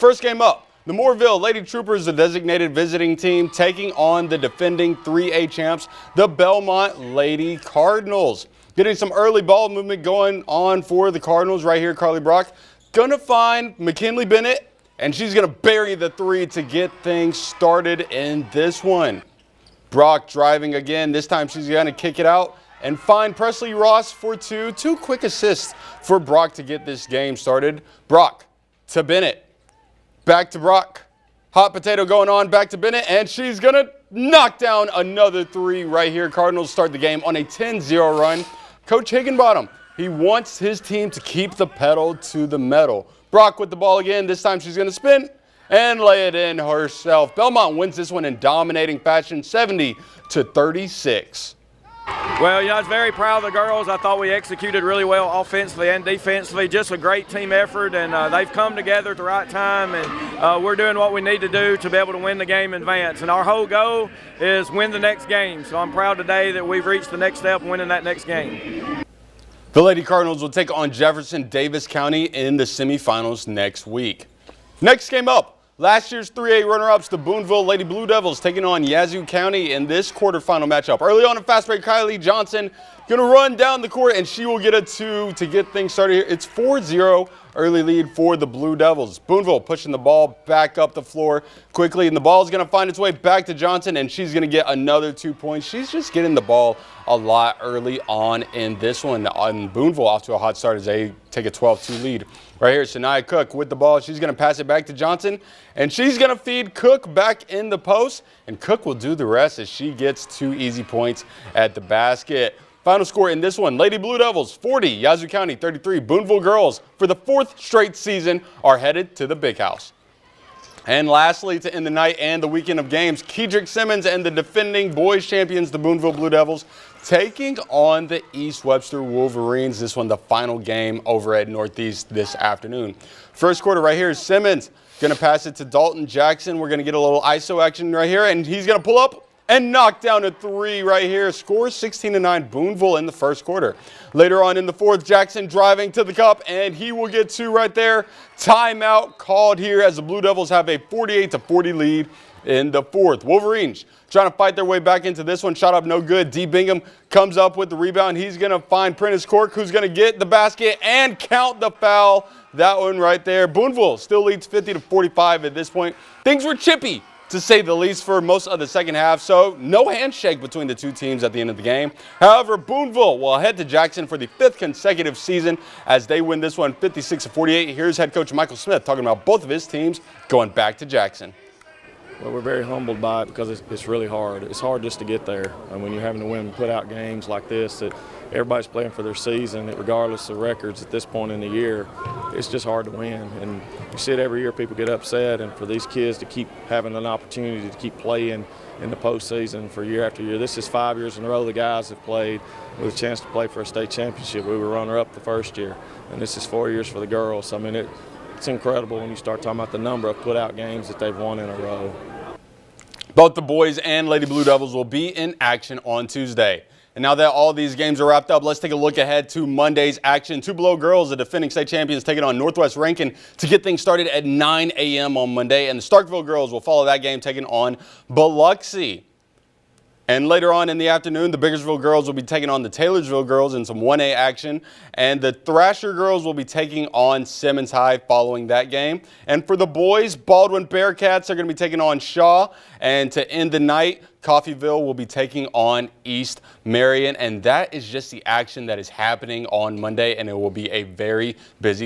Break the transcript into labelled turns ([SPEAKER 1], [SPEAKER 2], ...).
[SPEAKER 1] First game up, the Mooreville Lady Troopers, the designated visiting team, taking on the defending 3A champs, the Belmont Lady Cardinals. Getting some early ball movement going on for the Cardinals right here. Carly Brock gonna find McKinley Bennett, and she's gonna bury the three to get things started in this one. Brock driving again. This time she's gonna kick it out and find Presley Ross for two. Two quick assists for Brock to get this game started. Brock to Bennett. Back to Brock. Hot potato going on, back to Bennett, and she's going to knock down another three right here. Cardinals start the game on a 10-0 run. Coach Higginbottom, he wants his team to keep the pedal to the metal. Brock with the ball again. This time she's going to spin and lay it in herself. Belmont wins this one in dominating fashion, 70-36.
[SPEAKER 2] Well, I was very proud of the girls. I thought we executed really well offensively and defensively. Just a great team effort, and they've come together at the right time, and we're doing what we need to do to be able to win the game in advance. And our whole goal is win the next game. So I'm proud today that we've reached the next step, winning that next game.
[SPEAKER 1] The Lady Cardinals will take on Jefferson Davis County in the semifinals next week. Next game up. Last year's 3A runner-ups, the Boonville Lady Blue Devils, taking on Yazoo County in this quarterfinal matchup. Early on in fast break, Kylie Johnson going to run down the court, and she will get a two to get things started here. It's 4-0 early lead for the Blue Devils. Boonville pushing the ball back up the floor quickly, and the ball is going to find its way back to Johnson, and she's going to get another 2 points. She's just getting the ball a lot early on in this one. And Boonville off to a hot start as they take a 12-2 lead. Right here, Shania Cook with the ball. She's going to pass it back to Johnson, and she's going to feed Cook back in the post, and Cook will do the rest as she gets 2 easy points at the basket. Final score in this one, Lady Blue Devils 40, Yazoo County 33. Boonville girls for the 4th straight season are headed to the Big House. And lastly, to end the night and the weekend of games, Kedrick Simmons and the defending boys champions, the Boonville Blue Devils, taking on the East Webster Wolverines. This one, the final game over at Northeast this afternoon. First quarter right here is Simmons going to pass it to Dalton Jackson. We're going to get a little ISO action right here, and he's going to pull up and knock down a three right here. Score 16-9 Boonville in the first quarter. Later on in the fourth, Jackson driving to the cup, and he will get 2 right there. Timeout called here as the Blue Devils have a 48-40 lead in the fourth. Wolverines trying to fight their way back into this one. Shot up no good. D. Bingham comes up with the rebound. He's going to find Prentice Cork, who's going to get the basket and count the foul. That one right there. Boonville still leads 50-45 at this point. Things were chippy, to say the least, for most of the second half, so no handshake between the two teams at the end of the game. However, Boonville will head to Jackson for the 5th consecutive season as they win this one 56-48. Here's head coach Michael Smith talking about both of his teams going back to Jackson.
[SPEAKER 3] Well, we're very humbled by it because it's really hard. It's hard just to get there. And when you're having to win, put out games like this, that everybody's playing for their season, that regardless of records at this point in the year, it's just hard to win. And you see it every year, people get upset, and for these kids to keep having an opportunity to keep playing in the postseason for year after year. This is 5 years in a row the guys have played with a chance to play for a state championship. We were runner-up the first year, and this is 4 years for the girls. I mean, it's incredible when you start talking about the number of put-out games that they've won in a row.
[SPEAKER 1] Both the boys and Lady Blue Devils will be in action on Tuesday. And now that all these games are wrapped up, let's take a look ahead to Monday's action. Tupelo girls, the defending state champions, taking on Northwest Rankin to get things started at 9 a.m. on Monday. And the Starkville girls will follow that game, taking on Biloxi. And later on in the afternoon, the Biggersville girls will be taking on the Taylorsville girls in some 1A action. And the Thrasher girls will be taking on Simmons High following that game. And for the boys, Baldwin Bearcats are going to be taking on Shaw. And to end the night, Coffeyville will be taking on East Marion. And that is just the action that is happening on Monday. And it will be a very busy